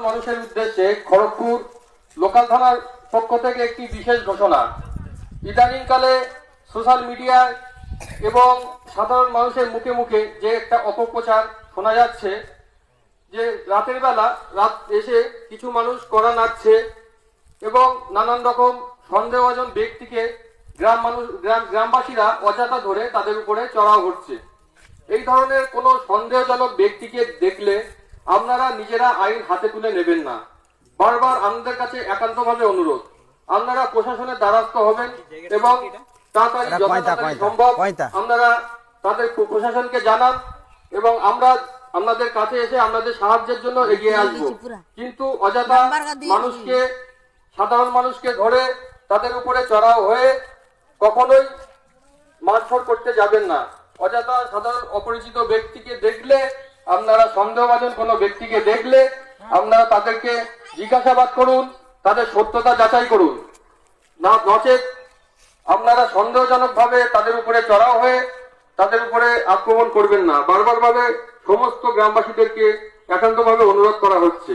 মানুষের উদ্দেশ্যে খড়গপুর লোকাল থানার পক্ষ থেকে একটি বিশেষ ঘোষণা। ইদানিংকালে সোশ্যাল মিডিয়ায় এবং সাধারণ মানুষের মুখে মুখে যে একটা অপপ্রচার শোনা যাচ্ছে যে রাতের বেলা রাত এসে কিছু মানুষ কড়া নাড়ছে এবং নানান রকম সন্দেহভাজন ব্যক্তিকে গ্রামবাসীরা অযথা ধরে তাদের উপরে চড়াও করছে। এই ধরনের কোনো সন্দেহজনক ব্যক্তিকে দেখলে আপনারা নিজেরা আইন হাতে তুলে নেবেন না। বারবার আমাদের কাছে একান্তভাবে অনুরোধ, আপনারা প্রশাসনের দ্বারস্থ হবেন এবং তাড়াতাড়ি যতটা সম্ভব আপনারা তাদের প্রশাসনকে জানান এবং আমরা আপনাদের কাছে এসে আপনাদের সাহায্যের জন্য এগিয়ে আসব। কিন্তু অযথা মানুষকে, সাধারণ মানুষকে ধরে তাদের উপরে চড়াও হয়ে কখনোই মারধর করতে যাবেন না। অযথা সাধারণ অপরিচিত ব্যক্তিকে দেখলে, আপনারা সন্দেহভাজন কোনো ব্যক্তিকে দেখলে আপনারা তাদেরকে জিজ্ঞাসাবাদ করুন, তাদের সত্যতা যাচাই করুন। নচেত আপনারা সন্দেহজনক ভাবে তাদের উপরে চড়াও হয়ে তাদের উপরে আক্রমণ করবেন না। বারবার ভাবে সমস্ত গ্রামবাসীদেরকে একান্তভাবে অনুরোধ করা হচ্ছে।